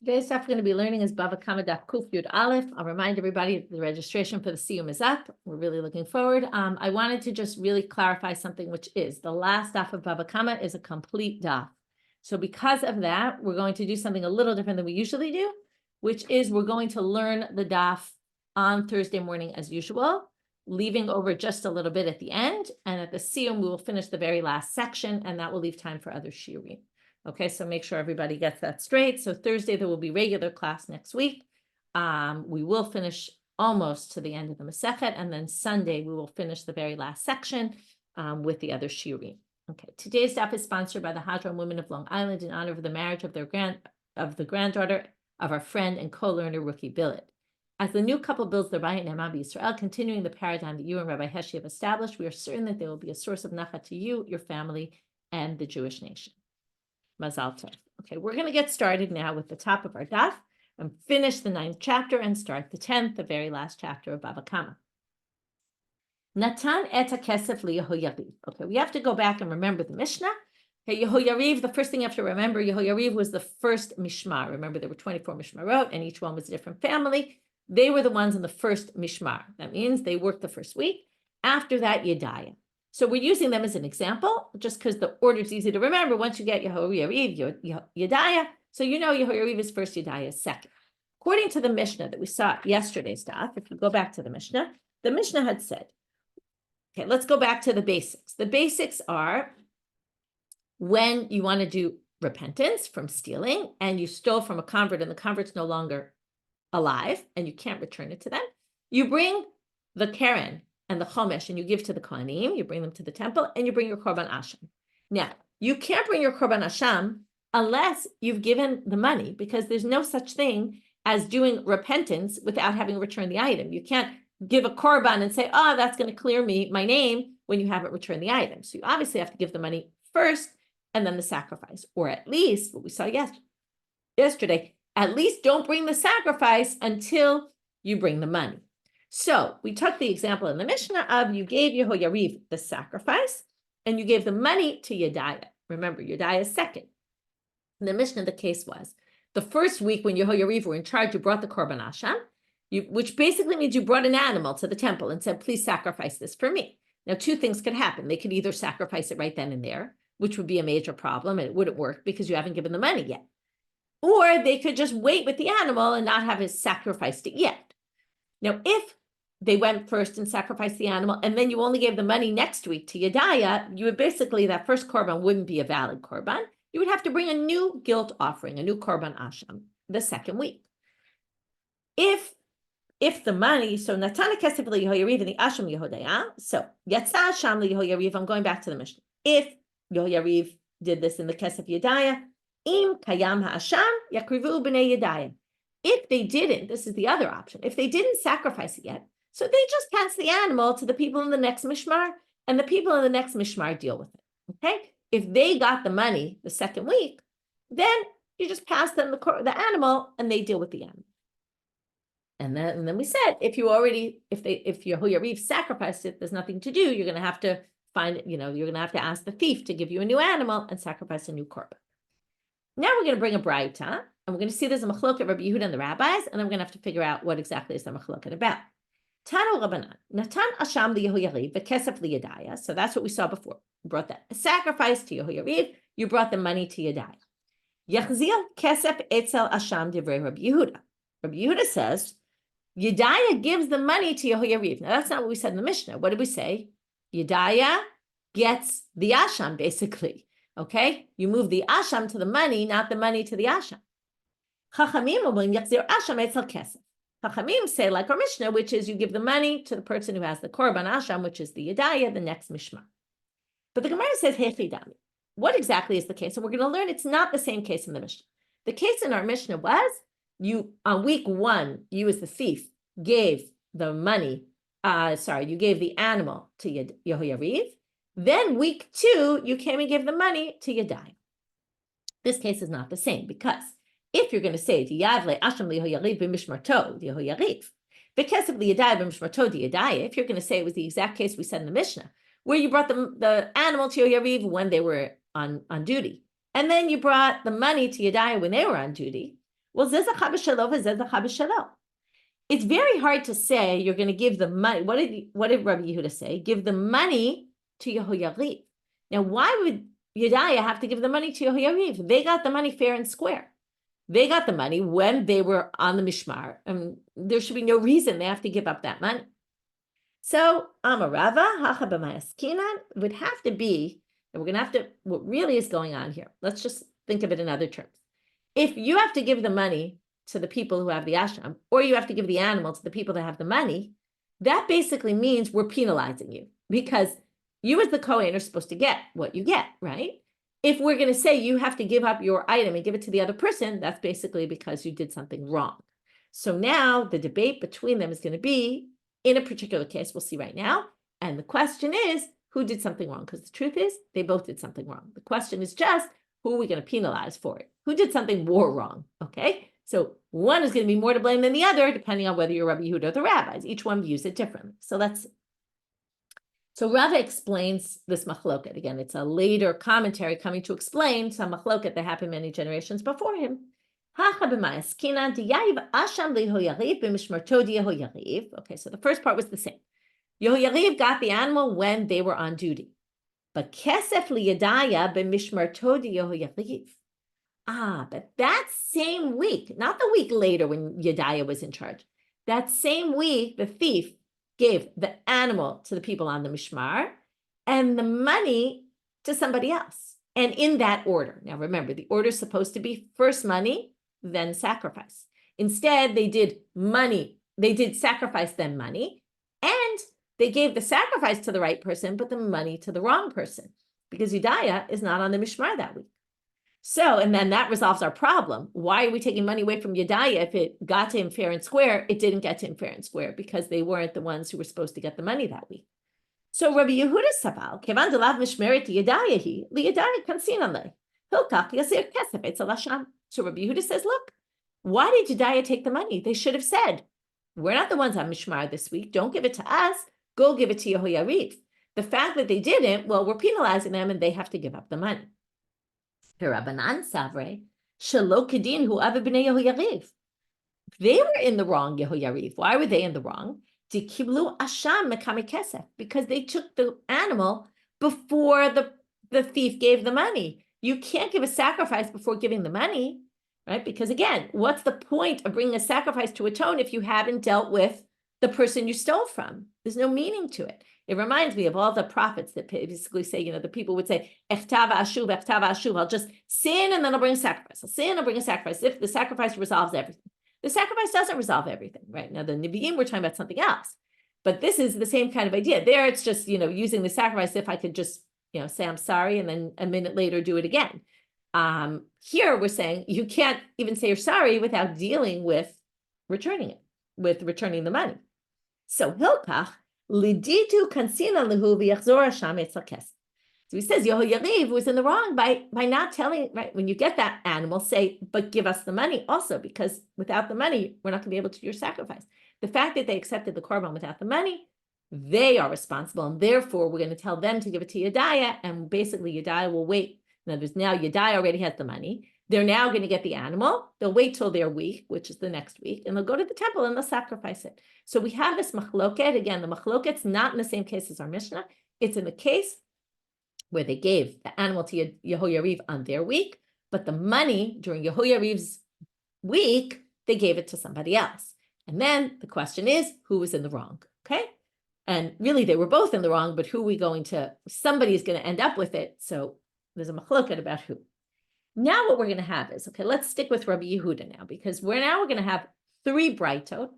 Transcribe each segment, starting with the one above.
Today's stuff we're going to be learning is Bava Kamma Daf Kuf Yud Aleph. I'll remind everybody the registration for the Shiur is up. We're really looking forward. I wanted to just really clarify something, which is the last daf of Bava Kamma is a complete daf. So because of that, we're going to do something a little different than we usually do, which is we're going to learn the daf on Thursday morning as usual, leaving over just a little bit at the end. And at the Shiur, we will finish the very last section, and that will leave time for other shiurim. Okay, so make sure everybody gets that straight. So Thursday, there will be regular class next week. We will finish almost to the end of the Masechet, and then Sunday, we will finish the very last section with the other shiurim. Okay, today's daf is sponsored by the Hadran women of Long Island in honor of the marriage of the granddaughter of our friend and co-learner Rookie Billet. As the new couple builds their bayit in Hama Israel, continuing the paradigm that you and Rabbi Heshi have established, we are certain that they will be a source of nachat to you, your family, and the Jewish nation. Mazal tov. Okay, we're going to get started now with the top of our daf and finish the 9th chapter and start the 10th, the very last chapter of Bava Kamma. Natan et hakesef liYehoyariv. Okay, we have to go back and remember the Mishna. Okay, Yehoyariv, the first thing you have to remember, Yehoyariv was the first Mishmar. Remember, there were 24 Mishmarot, and each one was a different family. They were the ones in the first Mishmar. That means they worked the first week. After that, Yedaya. So we're using them as an example, just because the order is easy to remember. Once you get Yehoyariv, Yedaya, so you know Yehoyariv is first, Yedaya is second. According to the Mishnah that we saw yesterday's daf, if you go back to the Mishnah had said, okay, let's go back to the basics. The basics are when you want to do repentance from stealing and you stole from a convert and the convert's no longer alive and you can't return it to them, you bring the Karen and the chomesh, and you give to the kohanim, you bring them to the temple, and you bring your korban asham. Now, you can't bring your korban asham unless you've given the money, because there's no such thing as doing repentance without having returned the item. You can't give a korban and say, oh, that's going to clear me my name when you haven't returned the item. So you obviously have to give the money first, and then the sacrifice, or at least what we saw yesterday, at least don't bring the sacrifice until you bring the money. So we took the example in the Mishnah of you gave Yehoyariv the sacrifice and you gave the money to Yedaya. Remember, Yedaya is second. In the Mishnah, the case was the first week when Yehoyariv were in charge, you brought the korban asham, which basically means you brought an animal to the temple and said, please sacrifice this for me. Now, two things could happen. They could either sacrifice it right then and there, which would be a major problem, and it wouldn't work because you haven't given the money yet. Or they could just wait with the animal and not have it sacrificed it yet. Now, if they went first and sacrificed the animal, and then you only gave the money next week to Yedaya, you would basically, that first korban wouldn't be a valid korban. You would have to bring a new guilt offering, a new korban asham, the second week. If the money, so Natana Kesef Yehoyariv and the asham Yehodaya, so Yetza Asham Yehoyariv, I'm going back to the Mishnah. If Yehoyariv did this in the Kesef Yedaya, Im Kayam Ha'asham Yakrivu B'nei Yedaya. If they didn't, this is the other option. If they didn't sacrifice it yet, so they just pass the animal to the people in the next Mishmar, and the people in the next Mishmar deal with it, okay? If they got the money the second week, then you just pass them the animal, and they deal with the animal. And then we said, if Yehoyariv sacrificed it, there's nothing to do. You're going to have to you're going to have to ask the thief to give you a new animal and sacrifice a new korban. Now we're going to bring a braita, and we're going to see there's a machloket of Rabbi Yehuda and the rabbis, and then we're going to have to figure out what exactly is the machloket about. Tanu Rabbanit, Natan Asham Yehoyariv, V'kesef Yedaya. So that's what we saw before. You brought that sacrifice to Yehoyariv. You brought the money to Yedaya. Yachzil Kesef Etzel Asham Divrei Rabbi Yehuda. Rabbi Yehuda says Yedaya gives the money to Yehoyariv. Now that's not what we said in the Mishnah. What did we say? Yedaya gets the asham, basically. Okay, you move the asham to the money, not the money to the asham. Chachamim Yachzir Asham Etzel Kesef. Chachamim say, like our Mishnah, which is you give the money to the person who has the korban asham, which is the Yedaya, the next Mishmar. But the Gemara says, Hechidami. What exactly is the case? And we're going to learn it's not the same case in the Mishnah. The case in our Mishnah was, on week one, you as the thief gave the money, you gave the animal to Yehoyariv. Then week two, you came and gave the money to Yedaya. This case is not the same because if you're going to say Yavle Asham Yehoyariv b'mishmarto Yehoyariv, V'kesef Yedaya b'mishmarto Yedaya, if you're going to say it was the exact case we said in the Mishnah, where you brought the animal to Yehoyariv when they were on duty, and then you brought the money to Yedaya when they were on duty, Well, zeh zacha b'shelo v'zeh zacha b'shelo. It's very hard to say you're going to give the money. What did Rabbi Yehuda say? Give the money to Yehoyariv. Now, why would Yedaya have to give the money to Yehoyariv? They got the money fair and square. They got the money when they were on the mishmar, and there should be no reason they have to give up that money. So, Hama and Rava, would have to be, and we're going to have to, what really is going on here, let's just think of it in other terms. If you have to give the money to the people who have the ashram, or you have to give the animal to the people that have the money, that basically means we're penalizing you, because you as the kohen are supposed to get what you get, right? If we're going to say you have to give up your item and give it to the other person, that's basically because you did something wrong. So now the debate between them is going to be, in a particular case, we'll see right now, and the question is, who did something wrong? Because the truth is, they both did something wrong. The question is just, who are we going to penalize for it? Who did something more wrong, okay? So one is going to be more to blame than the other, depending on whether you're Rabbi Yehuda or the rabbis. Each one views it differently. So let's see. So Rava explains this machloket. Again, it's a later commentary coming to explain some machloket that happened many generations before him. Okay, so the first part was the same. Yehoyariv got the animal when they were on duty. But kesef liyadaya b'mishmarto Yehoyariv. But that same week, not the week later when Yedaya was in charge, that same week, the thief gave the animal to the people on the mishmar and the money to somebody else. And in that order. Now remember, the order is supposed to be first money, then sacrifice. Instead, they did sacrifice, then money, and they gave the sacrifice to the right person, but the money to the wrong person, because Yedaya is not on the mishmar that week. So, and then that resolves our problem. Why are we taking money away from Yedaya if it got to him fair and square? It didn't get to him fair and square because they weren't the ones who were supposed to get the money that week. So Rabbi Yehuda Sabal, Kevan delav mishmeret Yedaya liyedaya kansinan le hilkach yasir kesef etzel Hashem. So Rabbi Yehuda says, look, why did Yedaya take the money? They should have said, we're not the ones on mishmar this week. Don't give it to us. Go give it to Yehoyariv. The fact that they didn't, well, we're penalizing them and they have to give up the money. Rabbanan savre shelo kedin hu ave b'nei Yehoyariv. They were in the wrong, Yehoyariv. Why were they in the wrong? Dikiblu asham mekame kesef, because they took the animal before the thief gave the money. You can't give a sacrifice before giving the money, right? Because again, what's the point of bringing a sacrifice to atone if you haven't dealt with the person you stole from? There's no meaning to it. It reminds me of all the prophets that basically say, the people would say, echtava ashuv, I'll just sin and then I'll bring a sacrifice. I'll sin, I'll bring a sacrifice. If the sacrifice resolves everything. The sacrifice doesn't resolve everything, right? Now, the Nevi'im, we're talking about something else. But this is the same kind of idea. There, it's just, using the sacrifice if I could just, say I'm sorry and then a minute later do it again. Here, we're saying you can't even say you're sorry without dealing with returning it, with returning the money. So, hilkach, liditu kansina lehu v'yachzor Hashem etzel kesef. So he says Yehoyariv was in the wrong by not telling, right? When you get that animal, say, but give us the money also, because without the money, we're not going to be able to do your sacrifice. The fact that they accepted the korban without the money, they are responsible, and therefore we're going to tell them to give it to Yedaya, and basically Yedaya will wait. In other words, now Yedaya already has the money. They're now going to get the animal. They'll wait till their week, which is the next week, and they'll go to the temple and they'll sacrifice it. So we have this machloket. Again, the machloket's not in the same case as our Mishna. It's in the case where they gave the animal to Yehoyariv on their week, but the money during Yehoyariv's week, they gave it to somebody else. And then the question is, who was in the wrong, okay? And really, they were both in the wrong, but somebody's going to end up with it. So there's a machloket about who. Now what we're going to have is, okay, let's stick with Rabbi Yehuda now, because we're going to have 3 braitot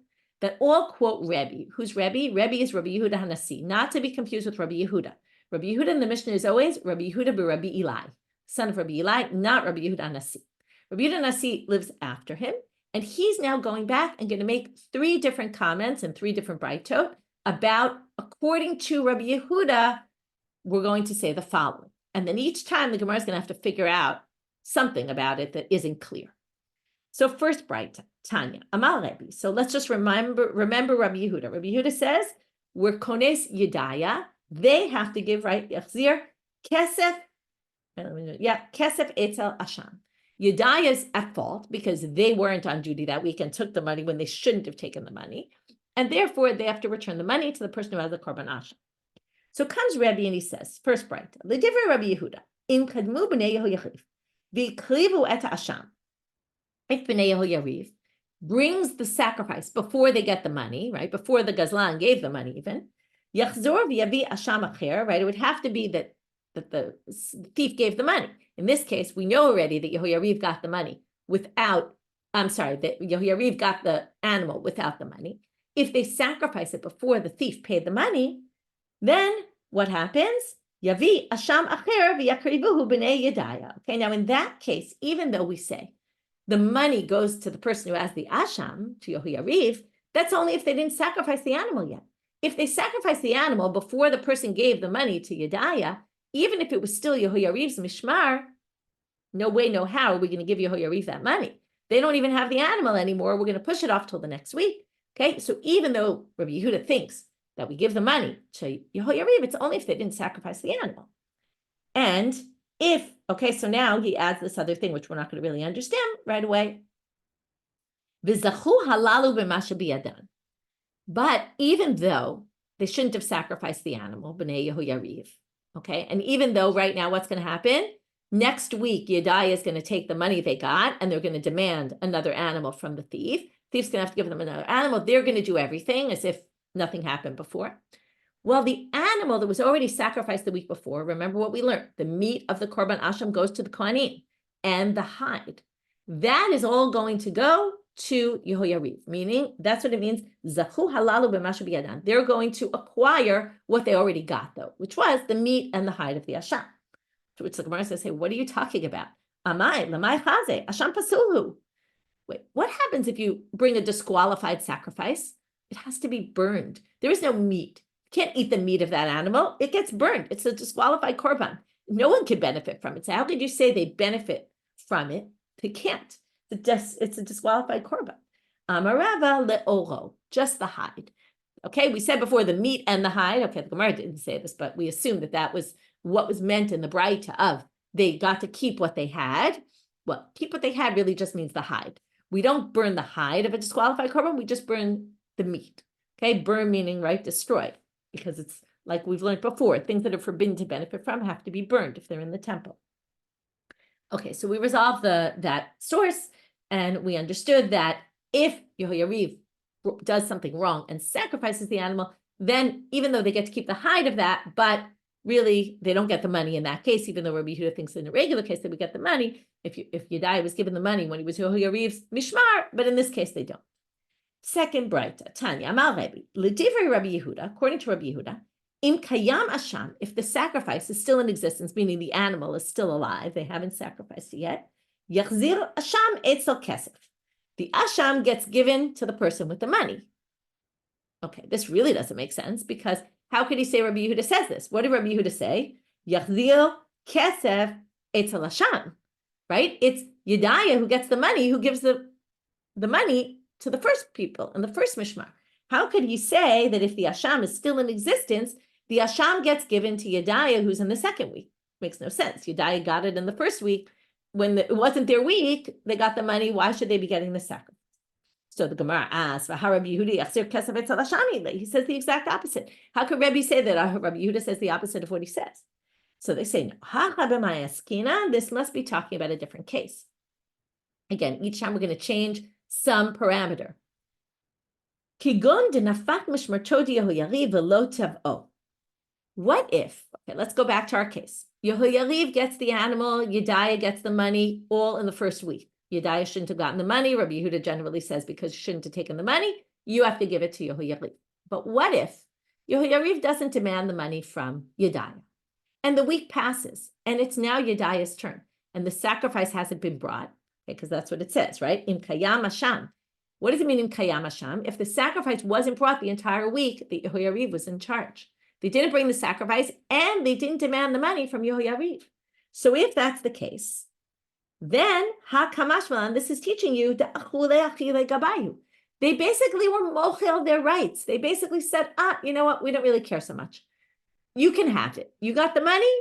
that all quote Rebbi. Who's Rebbi? Rebbi is Rabbi Yehuda haNasi, not to be confused with Rabbi Yehuda. Rabbi Yehuda in the Mishna is always Rabbi Yehuda Rabbi Eli, son of Rabbi Eli, not Rabbi Yehuda haNasi. Rabbi Yehuda haNasi lives after him, and he's now going back and going to make 3 different comments and 3 different braitot about, according to Rabbi Yehuda, we're going to say the following. And then each time the Gemara is going to have to figure out something about it that isn't clear. So first braita, Tanya, Amal Rebbi. So let's just remember Rabbi Yehuda. Rabbi Yehuda says, we're kones Yedaya. They have to give, right, Yachzir, kesef, kesef etzel Hashem. Yedaya is at fault because they weren't on duty that week and took the money when they shouldn't have taken the money. And therefore, they have to return the money to the person who has the korban asham. So comes Rebbi and he says, first braita, l'divrei Rabbi Yehuda, im kadmu b'nei Yehoyariv, v'ikrivu et asham. If b'nei Yehoyariv brings the sacrifice before they get the money, right, before the gazlan gave the money even, yachzor v'yavi asham acher, right, it would have to be that the thief gave the money. In this case, we know already that Yehoyariv got the money that Yehoyariv got the animal without the money. If they sacrifice it before the thief paid the money, then what happens? Yavi asham acher v'yakrivuhu b'nei yedaya. Okay, now in that case, even though we say the money goes to the person who has the asham, to Yehoyariv, that's only if they didn't sacrifice the animal yet. If they sacrificed the animal before the person gave the money to Yedaya, even if it was still Yehoyariv's mishmar, no way, no how are we going to give Yehoyariv that money. They don't even have the animal anymore. We're going to push it off till the next week. Okay, so even though Rabbi Yehuda thinks that we give the money to Yehoyariv, it's only if they didn't sacrifice the animal. And if, okay, so now he adds this other thing, which we're not going to really understand right away. V'zachu halalu b'masha biyadan. But even though they shouldn't have sacrificed the animal, b'nei Yehoyariv, okay, and even though right now what's going to happen? Next week, Yedaya is going to take the money they got and they're going to demand another animal from the thief. Thief's going to have to give them another animal. They're going to do everything as if nothing happened before. Well, the animal that was already sacrificed the week before, remember what we learned, the meat of the korban asham goes to the kohanim and the hide. That is all going to go to Yehoyariv, meaning that's what it means. Zachu halalu b'mashu biyadan. They're going to acquire what they already got, though, which was the meat and the hide of the asham. To which the Gemara says, hey, what are you talking about? Amai, lamai chaze, asham pasulhu. Wait, what happens if you bring a disqualified sacrifice? It has to be burned. There is no meat. You can't eat the meat of that animal. It gets burned. It's a disqualified korban. No one can benefit from it. So how could you say they benefit from it? They can't. It's a disqualified korban. Hama and Rava le'oro, just the hide. Okay, we said before the meat and the hide. Okay, the Gemara didn't say this, but we assumed that was what was meant in the braita of they got to keep what they had. Well, keep what they had really just means the hide. We don't burn the hide of a disqualified korban. We just burn the meat. Okay, burn meaning, right, destroy, because it's like we've learned before, things that are forbidden to benefit from have to be burned if they're in the temple. Okay, so we resolved that source, and we understood that if Yehoyariv does something wrong and sacrifices the animal, then even though they get to keep the hide of that, but really they don't get the money in that case, even though Rabbi Yehuda thinks in a regular case that we get the money, if Yedaya was given the money when he was Yehoyariv's mishmar, but in this case they don't. Second braita, Tanya, Amal Rebbi, l'divrei Rabbi Yehuda, according to Rabbi Yehuda, im kayam asham, if the sacrifice is still in existence, meaning the animal is still alive, they haven't sacrificed it yet, yachzir asham etzel kesef. The asham gets given to the person with the money. Okay, this really doesn't make sense, because how could he say Rabbi Yehuda says this? What did Rabbi Yehuda say? Yachzir kesef etzel asham, right? It's Yedaya who gets the money, who gives the money to the first people and the first mishmar. How could he say that if the asham is still in existence, the asham gets given to Yedaya who's in the second week? Makes no sense. Yedaya got it in the first week. When it wasn't their week, they got the money. Why should they be getting the sacrifice? So the Gemara asks, he says the exact opposite. How could Rebbi say that? Rabbi Yehuda says the opposite of what he says. So they say, no, this must be talking about a different case. Again, each time we're going to change some parameter. What if, okay, let's go back to our case. Yehoyariv gets the animal, Yedaya gets the money, all in the first week. Yedaya shouldn't have gotten the money. Rabbi Yehuda generally says because you shouldn't have taken the money, you have to give it to Yehoyariv. But what if Yehoyariv doesn't demand the money from Yedaya? And the week passes, and it's now Yedaya's turn, and the sacrifice hasn't been brought, because that's what it says, right? Im kayam asham. What does it mean in kayam asham? If the sacrifice wasn't brought the entire week, the Yehoyariv was in charge. They didn't bring the sacrifice, and they didn't demand the money from Yehoyariv. So if that's the case, then ha-kamashmalan, this is teaching you the gabayu. They basically were mochel their rights. They basically said, you know what? We don't really care so much. You can have it. You got the money.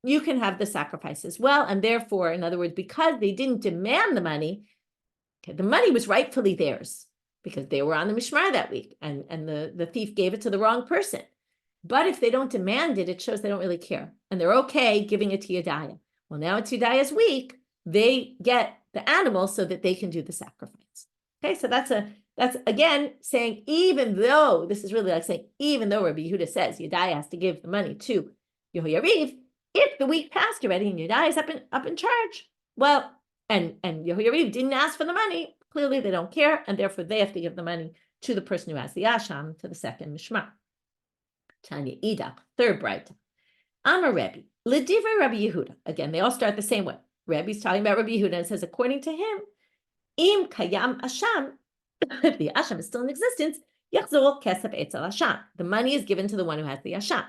you can have the sacrifice as well. And therefore, in other words, because they didn't demand the money, okay, the money was rightfully theirs because they were on the mishmar that week, and the thief gave it to the wrong person. But if they don't demand it, it shows they don't really care. And they're okay giving it to Yedaya. Well, now it's Yedaya's week. They get the animal so that they can do the sacrifice. Okay, so that's again saying, even though, this is really like saying, even though Rabbi Yehuda says Yedaya has to give the money to Yehoyariv, if the week passed already and Yedaya is up in charge, well, and Yehoyariv didn't ask for the money, clearly they don't care, and therefore they have to give the money to the person who has the Asham, to the second Mishmar. Tanya Ida, third braita. Amar Rebbi, L'divrei Rabbi Yehuda. Again, they all start the same way. Rebbi's talking about Rabbi Yehuda and says, according to him, Im kayam asham, if the asham is still in existence, yachzor kesef etzel asham. The money is given to the one who has the asham.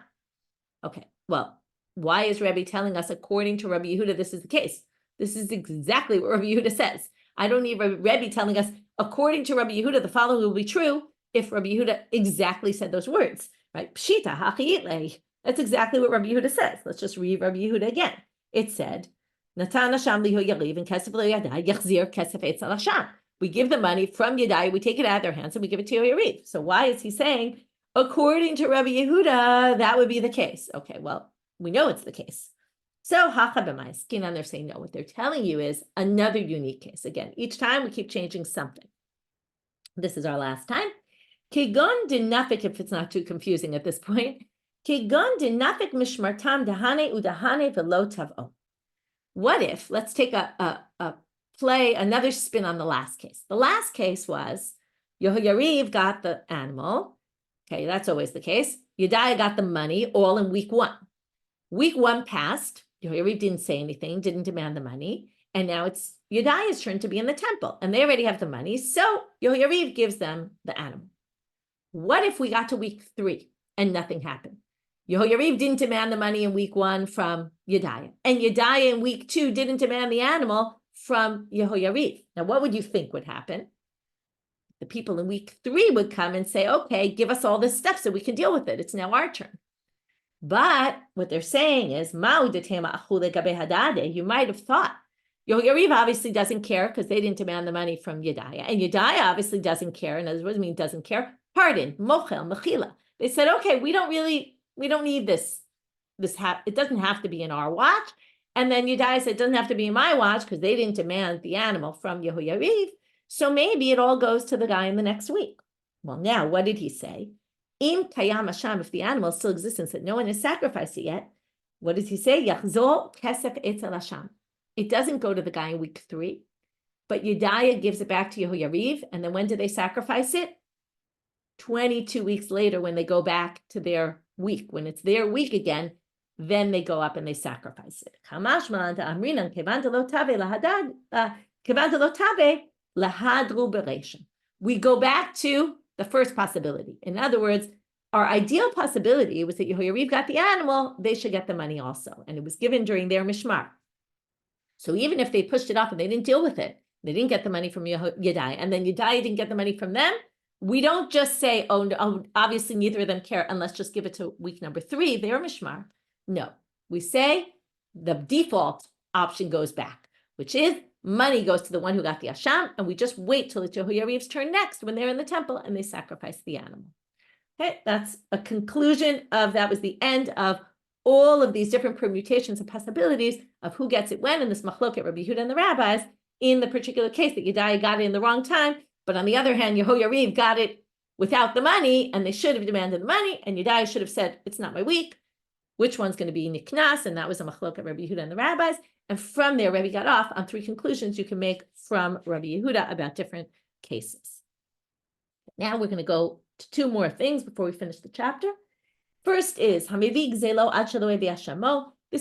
Okay, well, why is Rebbi telling us, according to Rabbi Yehuda, this is the case? This is exactly what Rabbi Yehuda says. I don't need Rebbi telling us, according to Rabbi Yehuda, the following will be true if Rabbi Yehuda exactly said those words. Right? Pshita, hachiyitlei. That's exactly what Rabbi Yehuda says. Let's just read Rabbi Yehuda again. It said, Natan Hasham lihu yariv and kesef lo yadai yachzir kesef etzel hasham. We give the money from Yadai, we take it out of their hands, and we give it to Yariv. So why is he saying, according to Rabbi Yehuda, that would be the case? Okay, well, we know it's the case. So hacha b'ma'askin, and they're saying, no, what they're telling you is another unique case. Again, each time we keep changing something. This is our last time. Kigon dinafik, if it's not too confusing at this point. Kigon dinafik mishmartam dahane udahane velo tavo. What if, let's take another spin on the last case. The last case was Yehoyariv got the animal. Okay, that's always the case. Yedaya got the money all in week 1. Week 1 passed. Yehoyariv didn't say anything, didn't demand the money. And now it's Yedaya's turn to be in the temple. And they already have the money. So Yehoyariv gives them the animal. What if we got to week 3 and nothing happened? Yehoyariv didn't demand the money in week 1 from Yedaya. And Yedaya in week 2 didn't demand the animal from Yehoyariv. Now, what would you think would happen? The people in week 3 would come and say, okay, give us all this stuff so we can deal with it. It's now our turn. But what they're saying is, you might have thought, Yehoyariv obviously doesn't care because they didn't demand the money from Yedaya. And Yedaya obviously doesn't care. In other words, it means doesn't care. Pardon, mochel, mechila. They said, okay, we don't need this. It doesn't have to be in our watch. And then Yedaya said, it doesn't have to be in my watch because they didn't demand the animal from Yehoyariv. So maybe it all goes to the guy in the next week. Well, now, what did he say? Im kayam asham, if the animal still exists and said no one has sacrificed it yet, what does he say? Yachzor kesef etzel hasham. It doesn't go to the guy in week 3, but Yedaya gives it back to Yehoyariv. And then when do they sacrifice it? 22 weeks later, when they go back to their week, when it's their week again, then they go up and they sacrifice it. We go back to the first possibility. In other words, our ideal possibility was that Yehoyariv got the animal, they should get the money also. And it was given during their mishmar. So even if they pushed it off and they didn't deal with it, they didn't get the money from Yedaya, and then Yedaya didn't get the money from them, we don't just say, oh, no, obviously neither of them care, and let's just give it to week number 3, their mishmar. No, we say the default option goes back, which is money goes to the one who got the asham, and we just wait till it's Yehoyariv's turn next when they're in the temple and they sacrifice the animal. Okay, that's a conclusion of, that was the end of all of these different permutations and possibilities of who gets it when in this machloket Rabbi Yehuda and the rabbis in the particular case that Yedaya got it in the wrong time. But on the other hand, Yehoyariv got it without the money, and they should have demanded the money, and Yedaya should have said, it's not my week. Which one's going to be niknas? And that was a machloket Rabbi Yehuda and the rabbis. And from there, Rebbi got off on 3 conclusions you can make from Rabbi Yehuda about different cases. Now we're going to go to 2 more things before we finish the chapter. First is, this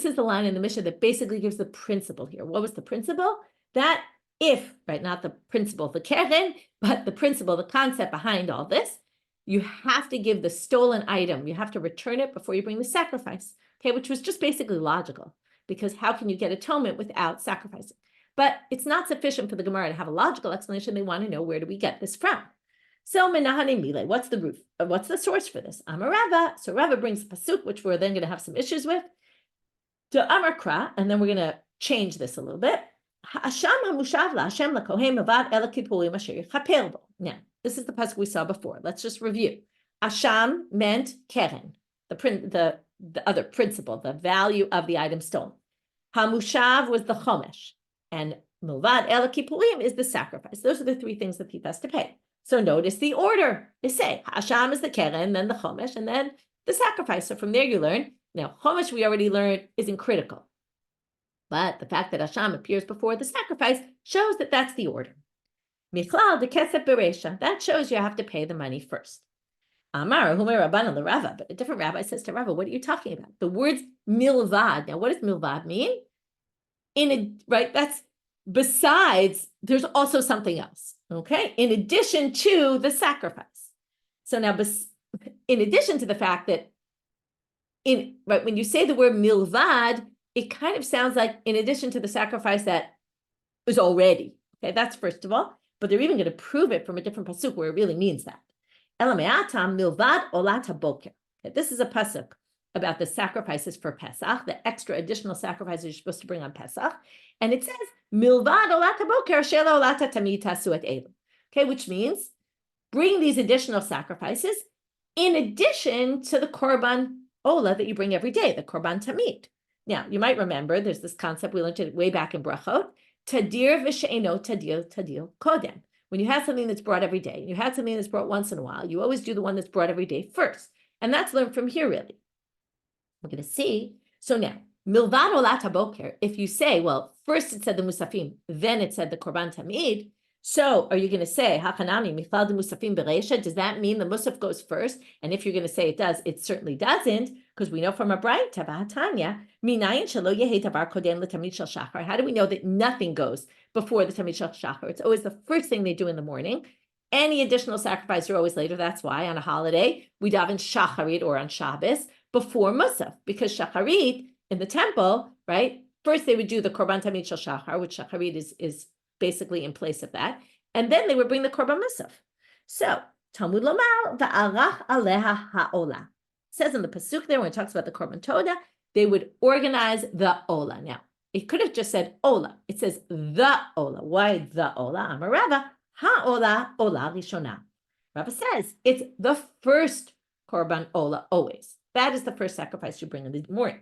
is the line in the Mishnah that basically gives the principle here. What was the principle? That if, right, not the principle of the keren, but the principle, the concept behind all this, you have to give the stolen item, you have to return it before you bring the sacrifice, okay, which was just basically logical, because how can you get atonement without sacrificing? But it's not sufficient for the Gemara to have a logical explanation. They want to know, where do we get this from? So, menahane mile, what's the root? What's the source for this? Hama and Rava. So Rava brings a pasuk, which we're then going to have some issues with. Amarkra, and then we're going to change this a little bit. Now, this is the pasuk we saw before. Let's just review. Asham meant keren, the other principle, the value of the item stolen. Hamushav was the chomesh, and milvad el kippurim is the sacrifice. Those are the three things the thief has to pay. So notice the order. They say Asham is the keren, then the chomesh, and then the sacrifice. So from there you learn. Now, chomesh we already learned isn't critical. But the fact that Asham appears before the sacrifice shows that that's the order. Michlal de kesef beresha. That shows you have to pay the money first. Amar humer Rabbanan the Rava. But a different rabbi says to Rava, what are you talking about? The words milvad. Now, what does milvad mean? That's besides, there's also something else. Okay? In addition to the sacrifice. So now, in addition to the fact that when you say the word milvad, it kind of sounds like in addition to the sacrifice that is already. Okay, that's first of all. But they're even going to prove it from a different pasuk where it really means that. Elameatam milvad olat haboker. This is a pasuk about the sacrifices for Pesach, the extra additional sacrifices you're supposed to bring on Pesach. And it says, milvad olat haboker shela olat tamid tasu et elu. Okay, which means bring these additional sacrifices in addition to the korban ola that you bring every day, the korban tamid. Now, you might remember there's this concept we learned it way back in brachot, tadir v'she'eno tadir kodem. When you have something that's brought every day, and you have something that's brought once in a while, you always do the one that's brought every day first. And that's learned from here, really. We're going to see. So now, milvad olat haboker, if you say, well, first it said the musafim, then it said the korban tamid, so are you going to say, haNami michlal de musafim bereisha? Does that mean the musaf goes first? And if you're going to say it does, it certainly doesn't, because we know from a braita, minayin shelo yehi davar kodem letamid shel shachar. How do we know that nothing goes before the tamid shel shachar? It's always the first thing they do in the morning. Any additional sacrifice are always later. That's why on a holiday, we daven shacharit or on Shabbos before musaf, because shacharit in the temple, right? First they would do the korban tamid shel shachar, which shacharit is basically in place of that. And then they would bring the korban musaf. So, Talmud lomar va'arach aleha ha'ola. It says in the pasuk there, when it talks about the korban toda, they would organize the ola. Now, it could have just said ola. It says the ola. Why the ola? Amar Rava, ha'ola ola rishona. Rava says it's the first korban ola always. That is the first sacrifice you bring in the morning.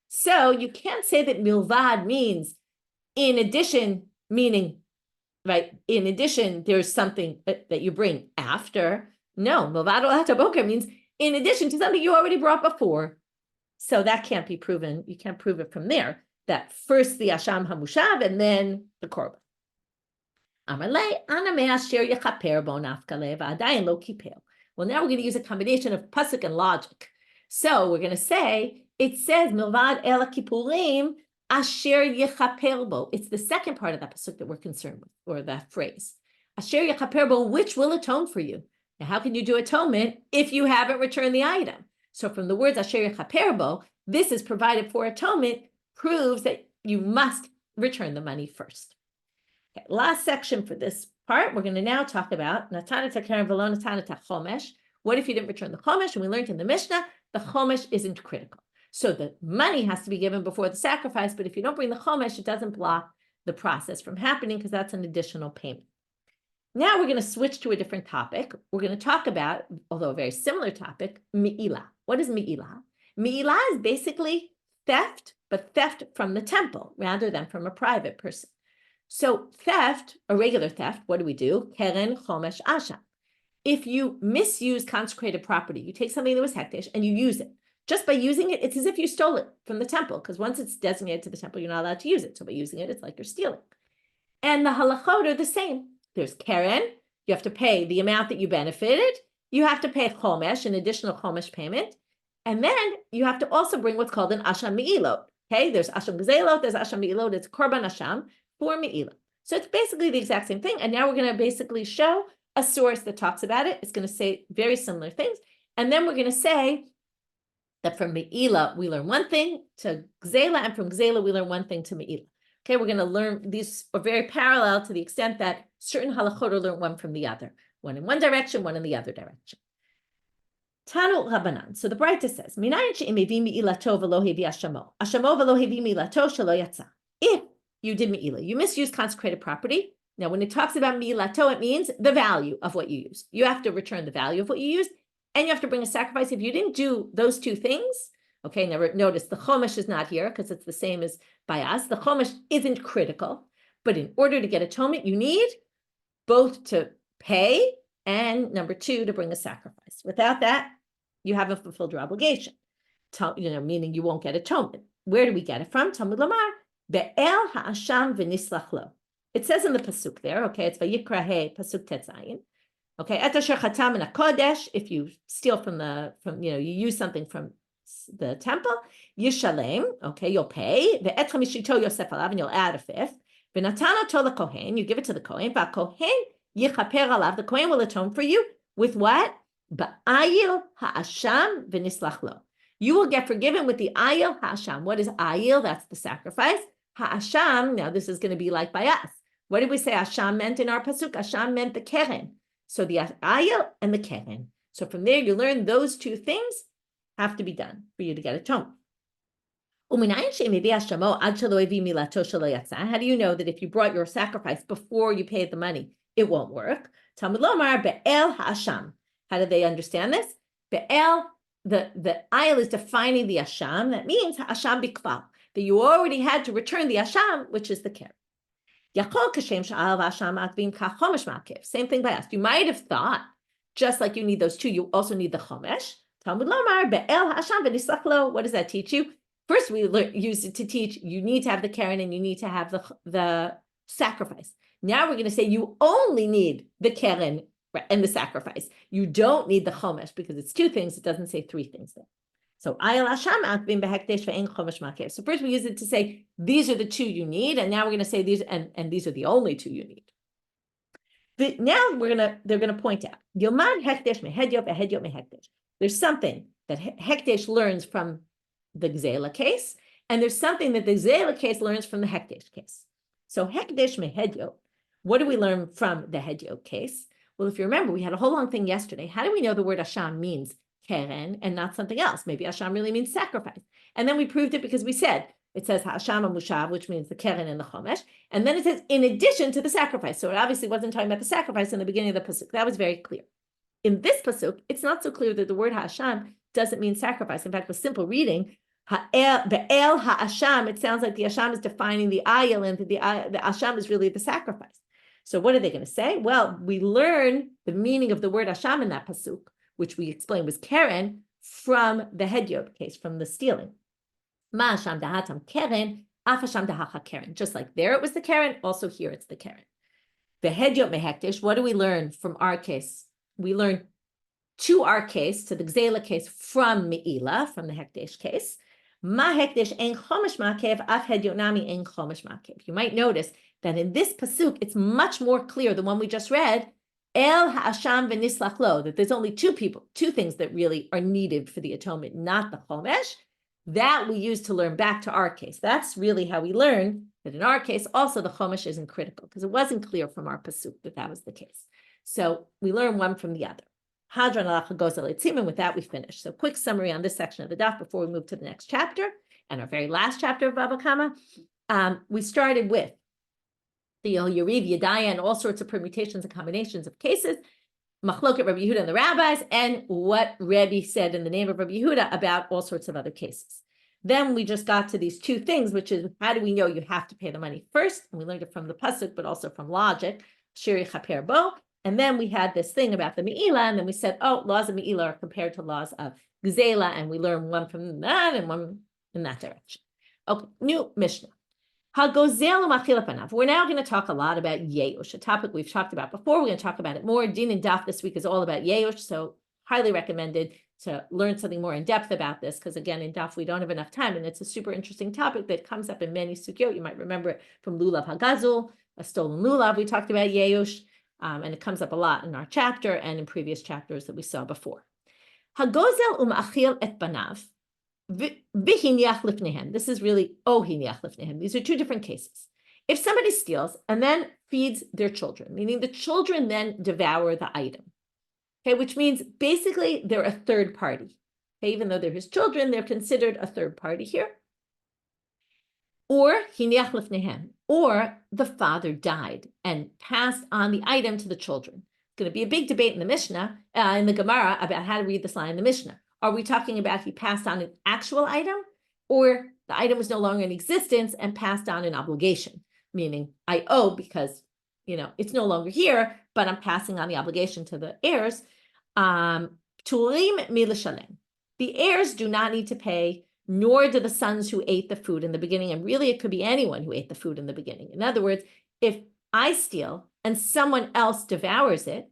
So you can't say that milvad means in addition, meaning, right, in addition, there's something that you bring after. No, milvad olat haboker means in addition to something you already brought before. So that can't be proven. You can't prove it from there, that first the asham hamushav and then the korban. Well, now we're going to use a combination of pasuk and logic. So we're going to say, it says milvad el kippurim asher yechaper bo. It's the second part of that pasuk that we're concerned with, or that phrase. Asher yechaper bo, which will atone for you. Now, how can you do atonement if you haven't returned the item? So from the words asher yechaper bo, this is provided for atonement, proves that you must return the money first. Okay, last section for this part, we're going to now talk about natana takaren v'lo natana tachomesh. What if you didn't return the chomesh? And we learned in the Mishna, the chomesh isn't critical. So the money has to be given before the sacrifice, but if you don't bring the chomesh, it doesn't block the process from happening because that's an additional payment. Now we're going to switch to a different topic. We're going to talk about, although a very similar topic, meila. What is meila? Meila is basically theft, but theft from the temple rather than from a private person. So theft, a regular theft, what do we do? Keren chomesh asham. If you misuse consecrated property, you take something that was hektish and you use it. Just by using it, it's as if you stole it from the temple, because once it's designated to the temple, you're not allowed to use it. So by using it, it's like you're stealing. And the halachot are the same. There's keren, you have to pay the amount that you benefited. You have to pay chomesh, an additional chomesh payment. And then you have to also bring what's called an asham meilot. Okay, there's asham gazelot, there's asham meilot, it's korban asham for meila. So it's basically the exact same thing. And now we're going to basically show a source that talks about it. It's going to say very similar things. And then we're going to say that from meila, we learn one thing to gzela, and from gzela, we learn one thing to meila. Okay, we're going to learn, these are very parallel to the extent that certain halachot are learned one from the other. One in one direction, one in the other direction. Tanu Rabbanan. So the braitot says, if you did meila, you misused consecrated property. Now, when it talks about milato, it means the value of what you use. You have to return the value of what you used, and you have to bring a sacrifice. If you didn't do those two things, okay, now notice the chomesh is not here because it's the same as bias. The chomesh isn't critical, but in order to get atonement, you need both to pay and number two, to bring a sacrifice. Without that, you haven't fulfilled your obligation, meaning you won't get atonement. Where do we get it from? Talmud Lamar, be'el ha'asham v'nislach lo. It says in the pasuk there, okay, it's vayikra he pasuk tetzayin. Okay, et asher chatam min hakodesh, if you steal from you use something from the temple, yishalem, okay, you'll pay. Ve'et chamishito yosef alav, and you'll add a fifth. V'natano to lekohen, you give it to the kohen. Va'kohen yichaper alav, the kohen will atone for you with what? Ba'ayil ha'asham v'nislach lo. You will get forgiven with the ayil ha'asham. What is ayil? That's the sacrifice. Ha'asham, now this is going to be like by us. What did we say Asham meant in our pasuk? Asham meant the keren. So the ayil and the keren. So from there you learn those two things have to be done for you to get atonement. How do you know that if you brought your sacrifice before you paid the money, it won't work? Talmud Lomar be'el ha'asham. How do they understand this? Be'el, the ayil is defining the asham. That means ha'asham bikval, that you already had to return the asham, which is the keren. Same thing by us. You might have thought, just like you need those two, you also need the chomesh. Talmud Lomar be'el ha'asham v'nislach lo. What does that teach you? First, we used it to teach you need to have the keren and you need to have the sacrifice. Now we're going to say you only need the keren and the sacrifice. You don't need the chomesh because it's two things. It doesn't say three things there. So ayil hasham akvim behekdesh ve'en chomesh makev. So first we use it to say these are the two you need, and now we're going to say these and these are the only two you need. Now they're gonna point out Yoman hekdesh mehedyo behedyo mehekdesh. There's something that hekdesh learns from the gzela case, and there's something that the gzela case learns from the hekdesh case. So hekdesh mehedyo, what do we learn from the hedyo case? Well, if you remember, we had a whole long thing yesterday. How do we know the word asham means keren and not something else? Maybe asham really means sacrifice. And then we proved it because we said, it says ha'asham mushav, which means the keren and the chomesh. And then it says, in addition to the sacrifice. So it obviously wasn't talking about the sacrifice in the beginning of the pasuk. That was very clear. In this pasuk, it's not so clear that the word ha'asham doesn't mean sacrifice. In fact, with simple reading, be'el ha'asham, it sounds like the asham is defining the ayil, and the asham is really the sacrifice. So what are they going to say? Well, we learn the meaning of the word asham in that pasuk, which we explained was keren, from the hedyo case, from the stealing. Ma asham dahatam keren, af asham dahacha keren. Just like there it was the keren, also here it's the keren. The hedyo mehekdesh, what do we learn from our case? We learn to our case, to the gzela case, from meila, from the hekdesh case. Ma hekdesh en chomesh makev, af hedyo nami en chomesh makev. You might notice that in this pasuk, it's much more clear, the one we just read, el ha'asham v'nislach lo, that there's only two things that really are needed for the atonement, not the chomesh. That we use to learn back to our case. That's really how we learn that in our case, also the chomesh isn't critical, because it wasn't clear from our pasuk that was the case. So we learn one from the other. Hadran alacha goes alitzim, and with that we finish. So quick summary on this section of the daf before we move to the next chapter, and our very last chapter of Bava Kamma. We started with the Yariv, Yedaya, and all sorts of permutations and combinations of cases, Machloket Rabbi Yehuda and the rabbis, and what Rebbi said in the name of Rabbi Yehuda about all sorts of other cases. Then we just got to these two things, which is, how do we know you have to pay the money first? And we learned it from the pasuk, but also from logic, Shiri Chaper Bo. And then we had this thing about the meila, and then we said, oh, laws of meila are compared to laws of gzela, and we learned one from that and one in that direction. Okay, new Mishna. We're now going to talk a lot about Yeush, a topic we've talked about before. We're going to talk about it more. Din and Daf this week is all about Yeush, so highly recommended to learn something more in depth about this, because again, in Daf we don't have enough time, and it's a super interesting topic that comes up in many sugyot. You might remember it from Lulav Hagazul, a stolen Lulav. We talked about Yeush, and it comes up a lot in our chapter and in previous chapters that we saw before. Hagozel um'achil et banav. This is really ohiniach lifnehem. These are two different cases. If somebody steals and then feeds their children, meaning the children then devour the item, Okay, which means basically they're a third party. Okay, even though they're his children, they're considered a third party here. Or hiniach lifnehem, or the father died and passed on the item to the children. It's going to be a big debate in the Mishna, in the Gemara, about how to read this line in the Mishna. Are we talking about he passed on an actual item, or the item was no longer in existence and passed on an obligation, meaning I owe because it's no longer here, but I'm passing on the obligation to the heirs. Tulim milashalem. The heirs do not need to pay, nor do the sons who ate the food in the beginning. And really, it could be anyone who ate the food in the beginning. In other words, if I steal and someone else devours it,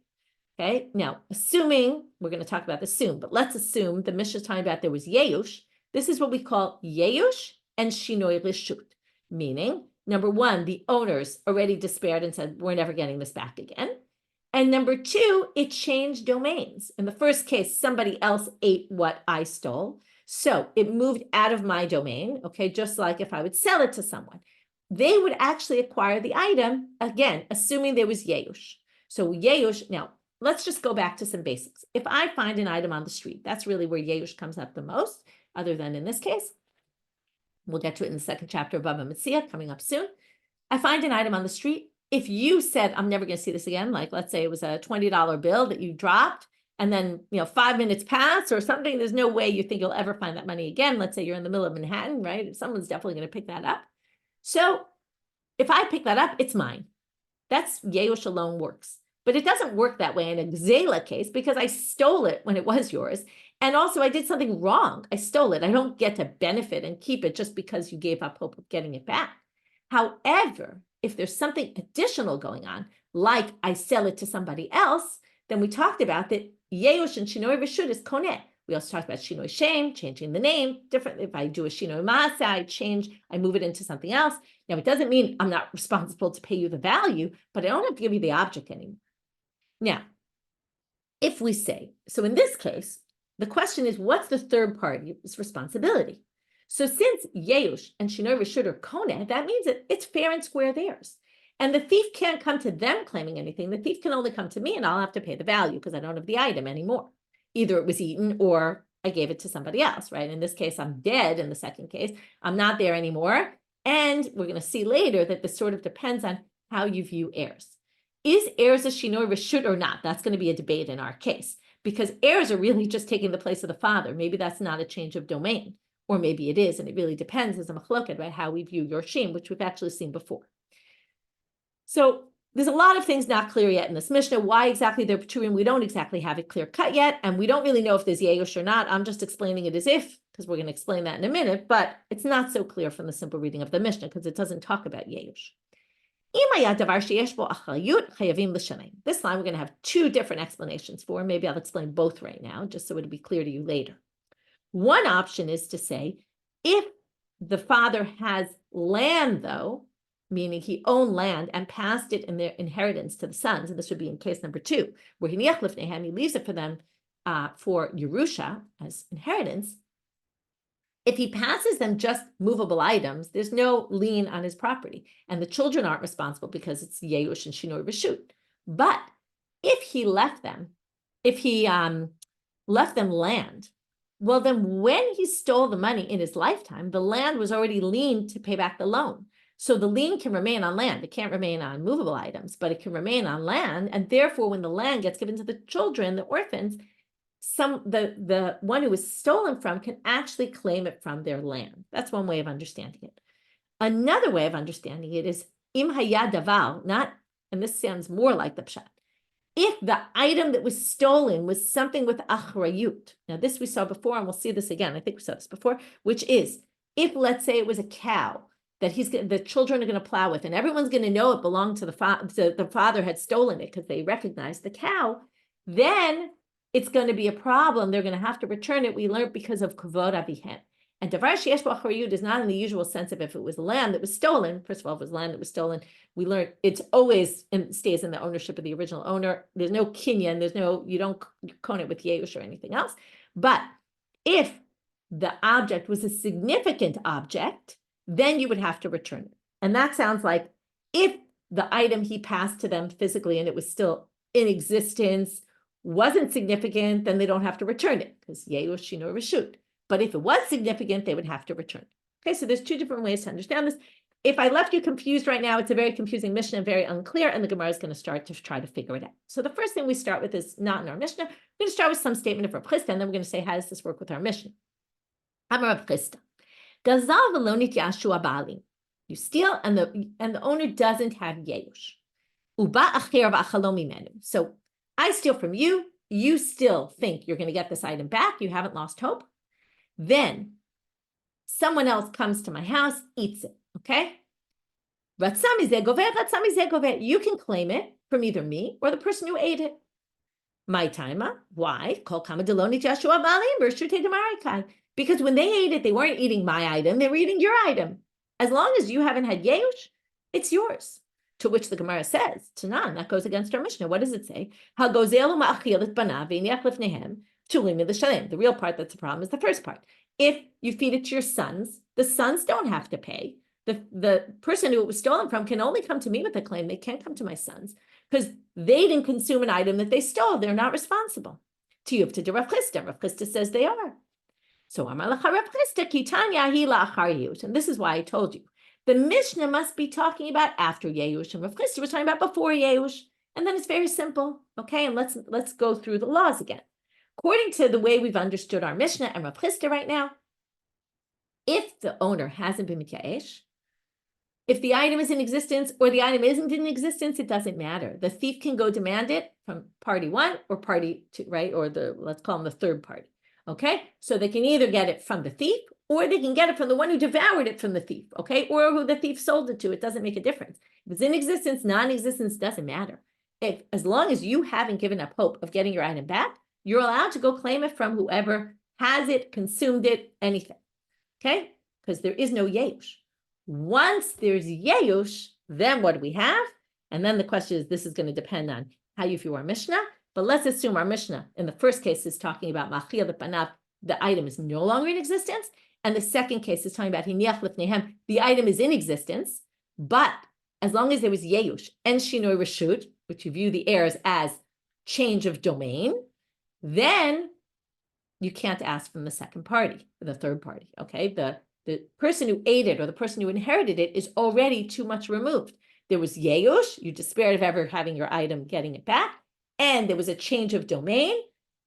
okay, now assuming, we're going to talk about this soon, but let's assume the Mishna is talking about there was Yeush. This is what we call Yeush and Shinoi Reshut, meaning, number one, the owners already despaired and said, we're never getting this back again. And number two, it changed domains. In the first case, somebody else ate what I stole. So it moved out of my domain, okay, just like if I would sell it to someone. They would actually acquire the item, again, assuming there was Yeush. So Yeush, now, let's just go back to some basics. If I find an item on the street, that's really where Yeush comes up the most, other than in this case. We'll get to it in the second chapter of Bava coming up soon. I find an item on the street. If you said, I'm never going to see this again, like let's say it was a $20 bill that you dropped, and then 5 minutes pass or something, there's no way you think you'll ever find that money again. Let's say you're in the middle of Manhattan, right? Someone's definitely going to pick that up. So if I pick that up, it's mine. That's Yeush alone works. But it doesn't work that way in a Gzela case because I stole it when it was yours. And also I did something wrong. I stole it. I don't get to benefit and keep it just because you gave up hope of getting it back. However, if there's something additional going on, like I sell it to somebody else, then we talked about that Yeush and Shinoi Reshut is koneh. We also talked about Shinoi Shem, changing the name. Different. If I do a Shinoi Masa, I move it into something else. Now, it doesn't mean I'm not responsible to pay you the value, but I don't have to give you the object anymore. Now, if we say, so in this case, the question is, what's the third party's responsibility? So since Yeush and Shinoi Reshut are koneh, that means that it's fair and square theirs. And the thief can't come to them claiming anything. The thief can only come to me and I'll have to pay the value because I don't have the item anymore. Either it was eaten or I gave it to somebody else, right? In this case, I'm dead. In the second case, I'm not there anymore. And we're going to see later that this sort of depends on how you view heirs. Is heirs a Shinoi Reshut or not? That's going to be a debate in our case because heirs are really just taking the place of the father. Maybe that's not a change of domain, or maybe it is. And it really depends as a machloket about how we view Yorshim, which we've actually seen before. So there's a lot of things not clear yet in this Mishnah. Why exactly they're Pturim, we don't exactly have it clear cut yet. And we don't really know if there's Yeush or not. I'm just explaining it as if, because we're going to explain that in a minute, but it's not so clear from the simple reading of the Mishnah because it doesn't talk about Yeush. This line we're going to have two different explanations for. Maybe I'll explain both right now, just so it'll be clear to you later. One option is to say, if the father has land, though, meaning he owned land and passed it in their inheritance to the sons, and this would be in case number 2, where he leaves it for them for Yerusha as inheritance. If he passes them just movable items, there's no lien on his property, and the children aren't responsible because it's Yeush and Shinoi Reshut. But if he left them land, well, then when he stole the money in his lifetime, the land was already liened to pay back the loan. So the lien can remain on land. It can't remain on movable items, but it can remain on land. And therefore, when the land gets given to the children, the orphans, the one who was stolen from can actually claim it from their land. That's one way of understanding it. Another way of understanding it is im hayad davar, not, and this sounds more like the pshat. If the item that was stolen was something with achrayut. Now, this we saw before, and we'll see this again. I think we saw this before, which is if, let's say, it was a cow that the children are going to plow with, and everyone's going to know it belonged to the father had stolen it because they recognized the cow, then it's going to be a problem. They're going to have to return it. We learned because of kavod avihem. And davar sheyesh bo achrayut is not in the usual sense of if it was land that was stolen. First of all, if it was land that was stolen, we learned it's always stays in the ownership of the original owner. There's no kinyan. You don't kohen it with Yeush or anything else. But if the object was a significant object, then you would have to return it. And that sounds like if the item he passed to them physically and it was still in existence, wasn't significant, then they don't have to return it because Yeush, Shinur, Reshut. But if it was significant, they would have to return it. Okay, so there's two different ways to understand this. If I left you confused right now, it's a very confusing Mishnah and very unclear, and the Gemara is going to start to try to figure it out. So the first thing we start with is not in our Mishnah. We're going to start with some statement of Rav Chisda, and then we're going to say, how does this work with our Mishnah? Hama Rav Chisda. Gazav v'lo nityashu abalim. You steal, and the owner doesn't have Yeush. Uba acher v'achalo mimenu. So I steal from you. You still think you're going to get this item back. You haven't lost hope. Then someone else comes to my house, eats it. Okay? You can claim it from either me or the person who ate it. My timer. Why? Because when they ate it, they weren't eating my item, they were eating your item. As long as you haven't had Yeush, it's yours. To which the Gemara says, Tanan, that goes against our Mishnah. What does it say? The real part that's the problem is the first part. If you feed it to your sons, the sons don't have to pay. The person who it was stolen from can only come to me with a claim. They can't come to my sons because they didn't consume an item that they stole. They're not responsible. To Rav Chisda. Rav Chisda says they are. So Amar Rav Chisda kitanya hi la'achar Yeush. And this is why I told you. The Mishnah must be talking about after Yeush, and Rav Chisda was talking about before Yeush. And then it's very simple. Okay, and let's go through the laws again. According to the way we've understood our Mishnah and Rav Chisda right now, if the owner hasn't been mityaesh, if the item is in existence or the item isn't in existence, it doesn't matter. The thief can go demand it from party one or party two, right? Or let's call them the third party. Okay, so they can either get it from the thief or they can get it from the one who devoured it from the thief. Okay, or who the thief sold it to. It doesn't make a difference. If it's in existence, non-existence doesn't matter. As long as you haven't given up hope of getting your item back, you're allowed to go claim it from whoever has it, consumed it, anything. Okay, because there is no Yeush. Once there's Yeush, then what do we have? And then the question is, this is going to depend on how you view our Mishnah. But let's assume our Mishnah in the first case is talking about machil b'panav, the item is no longer in existence. And the second case is talking about hiniach lifnehem, the item is in existence. But as long as there was Yeush and shinoi reshut, which you view the heirs as change of domain, then you can't ask from the second party, or the third party. Okay, the person who ate it or the person who inherited it is already too much removed. There was Yeush, you despaired of ever having your item, getting it back, and there was a change of domain.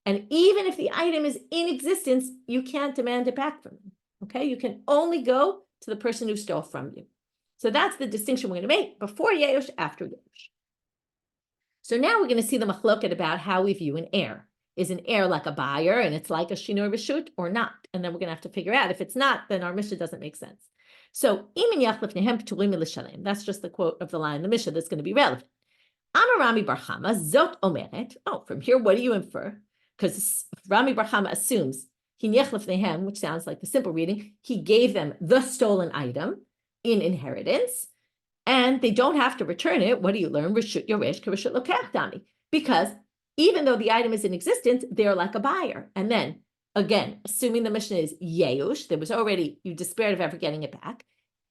And even if the item is in existence, you can't demand it back from them. Okay, you can only go to the person who stole from you. So that's the distinction we're going to make before Yeush, after Yeush. So now we're going to see the machloket about how we view an heir. Is an heir like a buyer and it's like a shinur reshut or not? And then we're going to have to figure out if it's not, then our Mishnah doesn't make sense. So, that's just the quote of the line in the Mishnah that's going to be relevant. Amar Rami bar Chama, zot omeret. Oh, from here, what do you infer? Because Rami bar Chama assumes, which sounds like the simple reading, he gave them the stolen item in inheritance, and they don't have to return it. What do you learn? Reshut yoresh kereshut lokach dami. Because even though the item is in existence, they're like a buyer. And then, again, assuming the Mishnah is Yeush, there was already, you despaired of ever getting it back,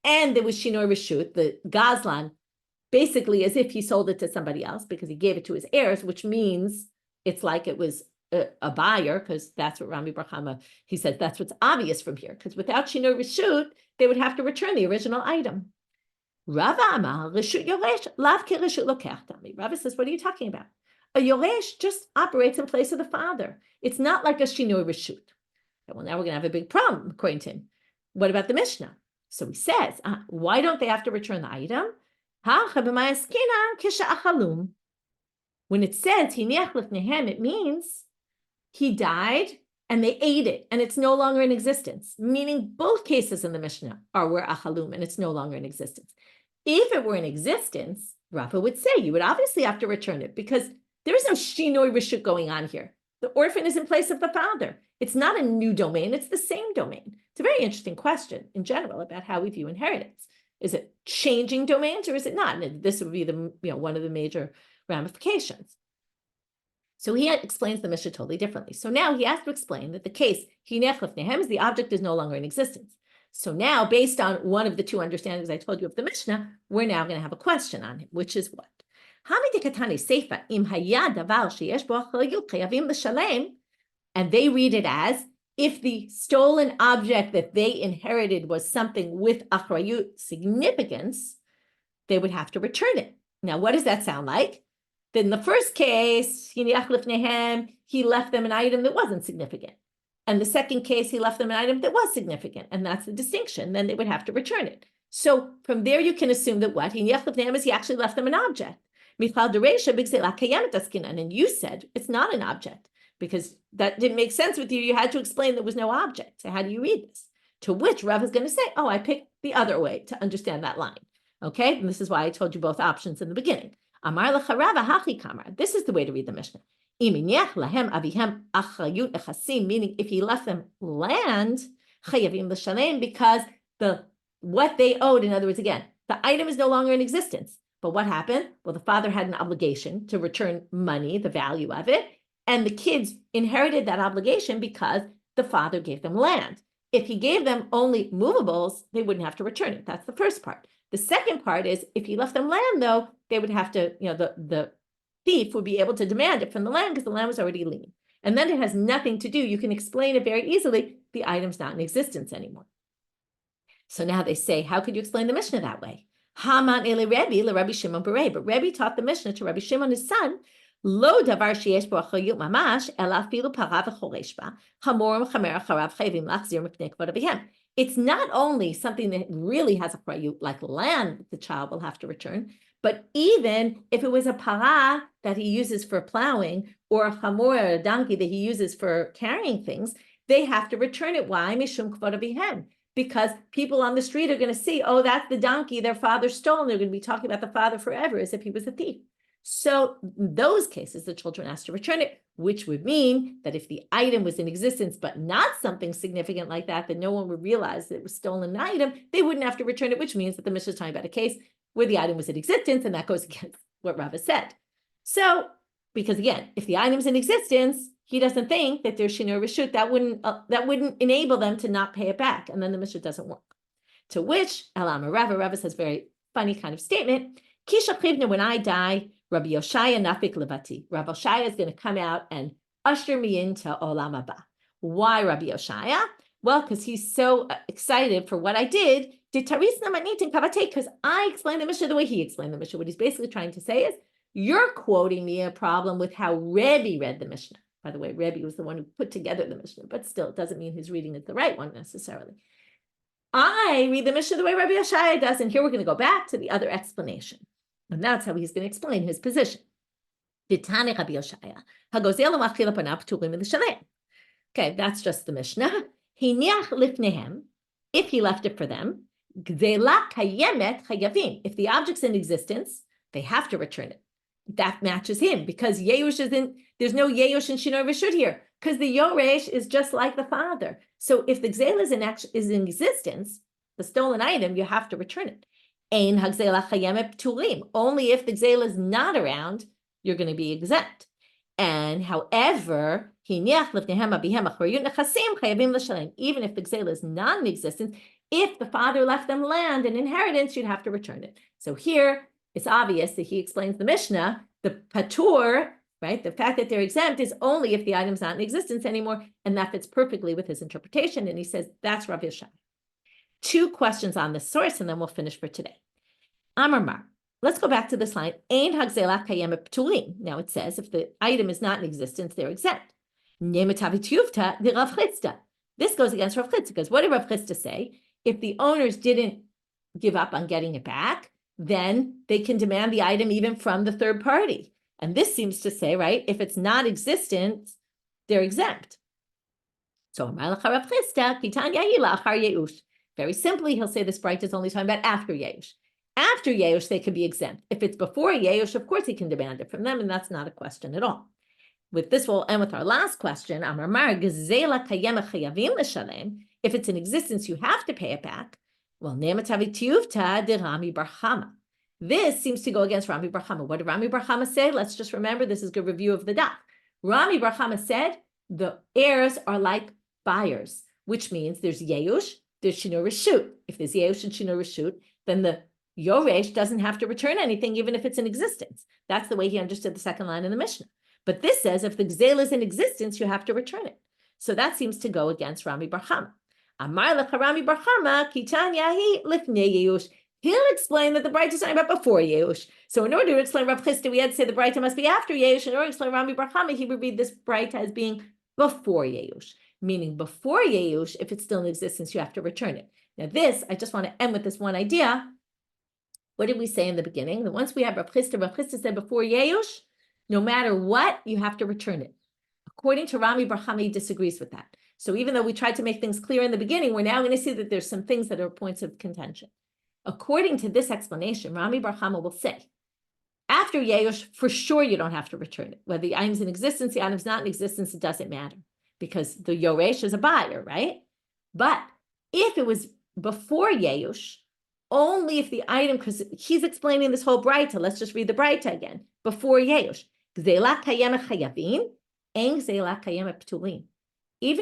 and there was Shinoi Reshut, the Gazlan, basically as if he sold it to somebody else because he gave it to his heirs, which means it's like it was a buyer, because that's what Rami bar Chama, he says that's what's obvious from here, because without Shinoi Reshut, they would have to return the original item. Rava Amar, Reshut Yoresh, Lav Ke Reshut Lokach Dami. Rava says, what are you talking about? A Yoresh just operates in place of the father. It's not like a Shinoi Reshut. Well, now we're going to have a big problem, according to him. What about the Mishnah? So he says, why don't they have to return the item? When it says, it means he died and they ate it and it's no longer in existence, meaning both cases in the Mishnah are where achalum and it's no longer in existence. If it were in existence, Rafa would say you would obviously have to return it because there is no shinoi reshut going on here. The orphan is in place of the father. It's not a new domain. It's the same domain. It's a very interesting question in general about how we view inheritance. Is it changing domains or is it not? And this would be the one of the major ramifications. So he explains the Mishnah totally differently. So now he has to explain that the case hinech lefnehem is the object is no longer in existence. So now, based on one of the two understandings I told you of the Mishnah, we're now going to have a question on him, which is what? And they read it as, if the stolen object that they inherited was something with achrayut significance, they would have to return it. Now, what does that sound like? Then in the first case, he left them an item that wasn't significant. And the second case, he left them an item that was significant. And that's the distinction. Then they would have to return it. So from there, you can assume that what? He actually left them an object. And you said it's not an object, because that didn't make sense with you. You had to explain there was no object. So how do you read this? To which Rav is going to say, oh, I picked the other way to understand that line. Okay, and this is why I told you both options in the beginning. Amar lecha Rava hachi kamar. This is the way to read the Mishnah. Meaning, if he left them land, because what they owed, in other words, again, the item is no longer in existence. But what happened? Well, the father had an obligation to return money, the value of it, and the kids inherited that obligation because the father gave them land. If he gave them only movables, they wouldn't have to return it. That's the first part. The second part is, if he left them land, though, they would have to, the thief would be able to demand it from the land because the land was already lien. And then it has nothing to do. You can explain it very easily. The item's not in existence anymore. So now they say, how could you explain the Mishnah that way? Hama and Rabbi Shimon Berei. But Rebbi taught the Mishnah to Rabbi Shimon, his son, Lo davar sheyesh bo achayut mamash, ela afilu para v'choresh ba, chamor v'chamer acharav chayvim lachzir mipnei kvod avihem. It's not only something that really has a prayut, like land, that the child will have to return, but even if it was a para that he uses for plowing, or a chamor, or a donkey that he uses for carrying things, they have to return it. Why? Mishum kvod avihem. Because people on the street are going to see, oh, that's the donkey their father stole, and they're going to be talking about the father forever as if he was a thief. So in those cases, the children asked to return it, which would mean that if the item was in existence, but not something significant like that, that no one would realize that it was stolen item, they wouldn't have to return it, which means that the Mishnah is talking about a case where the item was in existence, and that goes against what Rava said. So, because again, if the item's in existence, he doesn't think that there's Shiur Reshut, that wouldn't enable them to not pay it back, and then the Mishnah doesn't work. To which, Hama and Rava says very funny kind of statement, Kisha Chivna, when I die, Rabbi Yoshaya nafik levati. Rabbi Yoshaya is going to come out and usher me into Olam Haba. Why Rabbi Yoshaya? Well, because he's so excited for what I did. Because I explained the Mishnah the way he explained the Mishnah. What he's basically trying to say is, you're quoting me a problem with how Rebbi read the Mishnah. By the way, Rebbi was the one who put together the Mishnah, but still, it doesn't mean his reading is the right one necessarily. I read the Mishnah the way Rabbi Yoshaya does, and here we're going to go back to the other explanation. And that's how he's going to explain his position. Okay, that's just the Mishnah. If he left it for them, if the object's in existence, they have to return it. That matches him, because Yeush there's no Yeush and Shiur Reshut here, because the Yoresh is just like the father. So if the Gzeila is in existence, the stolen item, you have to return it. Only if the Gzeila is not around, you're going to be exempt. And however, even if the Gzeila is not in existence, if the father left them land and inheritance, you'd have to return it. So here, it's obvious that he explains the Mishnah, the patur, right? The fact that they're exempt is only if the item's not in existence anymore, and that fits perfectly with his interpretation. And he says, that's Rav Yoshaya. 2 questions on this source, and then we'll finish for today. Amar, let's go back to this line. Ein hagzela kayemet ptulim. Now it says, if the item is not in existence, they're exempt. Nemetavituvta de Rav Chisda. This goes against Rav Chisda, because what did Rav Chisda say? If the owners didn't give up on getting it back, then they can demand the item even from the third party. And this seems to say, right, if it's not existent, they're exempt. So very simply, he'll say this braitot is only talking about after Yeush. After Yeush, they could be exempt. If it's before Yeush, of course he can demand it from them, and that's not a question at all. With this, we'll end with our last question. If it's in existence, you have to pay it back. Well, de Rami bar Hama. This seems to go against Rami bar Hama. What did Rami bar Hama say? Let's just remember, this is a good review of the daf. Rami bar Hama said the heirs are like buyers, which means there's Yeush, there's Shiur Reshut. If there's Yeush and Shiur Reshut, then the Yoresh doesn't have to return anything, even if it's in existence. That's the way he understood the second line in the Mishnah. But this says if the gzeil is in existence, you have to return it. So that seems to go against Rami bar Chama. Amar lecha Rami bar Chama, kitanya hi lifnei yeush. He'll explain that the braitot is talking about before yeush. So in order to explain Rav Chisda, we had to say the braitot must be after yeush. In order to explain Rami bar Chama, he would read this braitot as being before yeush, meaning before yeush, if it's still in existence, you have to return it. Now this, I just want to end with this one idea. What did we say in the beginning? That once we have Rav Chisda said before yeush, no matter what, you have to return it. According to Rami bar Chama, he disagrees with that. So even though we tried to make things clear in the beginning, we're now going to see that there's some things that are points of contention. According to this explanation, Rami bar Chama will say, after yeush, for sure you don't have to return it. Whether the item's in existence, the item's not in existence, it doesn't matter. Because the yoresh is a buyer, right? But if it was before yeush, only if the item, because he's explaining this whole braita, let's just read the braita again, before yeush. Even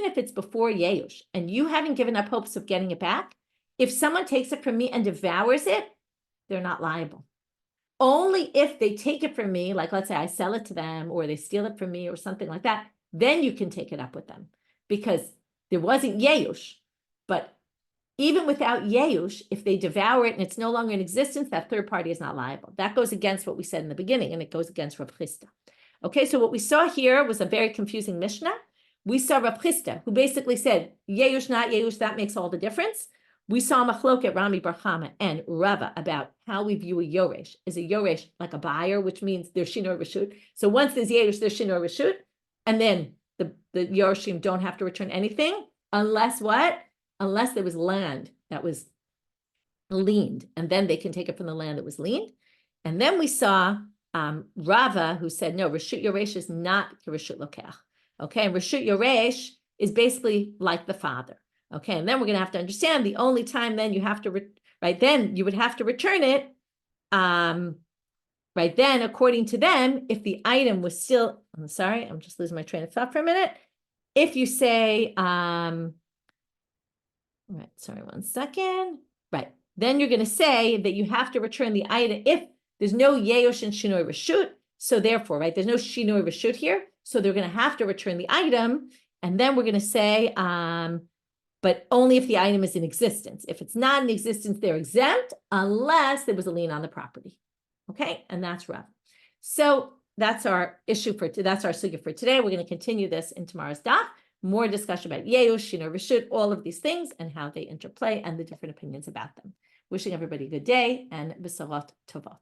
if it's before yeush, and you haven't given up hopes of getting it back, if someone takes it from me and devours it, they're not liable. Only if they take it from me, like let's say I sell it to them, or they steal it from me, or something like that, then you can take it up with them, because there wasn't yeush. But even without yeush, if they devour it and it's no longer in existence, that third party is not liable. That goes against what we said in the beginning, and it goes against Rav Chisda. Okay, so what we saw here was a very confusing Mishnah. We saw Rav Chisda, who basically said, yeush, not yeush, that makes all the difference. We saw machloket Rami bar Chama and Rava about how we view a yoresh. Is a yoresh like a buyer, which means there's shinur reshut. So once there's yeush, there's shinur reshut, and then the yoreshim don't have to return anything, unless what? Unless there was land that was liened, and then they can take it from the land that was liened. And then we saw Rava, who said, no, reshut yoresh is not reshut lokach. Okay, and reshut yoresh is basically like the father. Okay, and then we're going to have to understand the only time then you have to, then you would have to return it, right then, according to them, if the item was still, I'm sorry, I'm just losing my train of thought for a minute. If you say, right, sorry, one second. Right, then you're going to say that you have to return the item if there's no yeush and shinoi reshut. So therefore, right, there's no shinoi reshut here. So they're going to have to return the item. And then we're going to say, but only if the item is in existence. If it's not in existence, they're exempt unless there was a lien on the property. Okay, and that's rough. So that's our issue that's our sugya for today. We're going to continue this in tomorrow's daf. More discussion about yeush, shinur reshut, all of these things and how they interplay and the different opinions about them. Wishing everybody a good day and b'sorot tovot.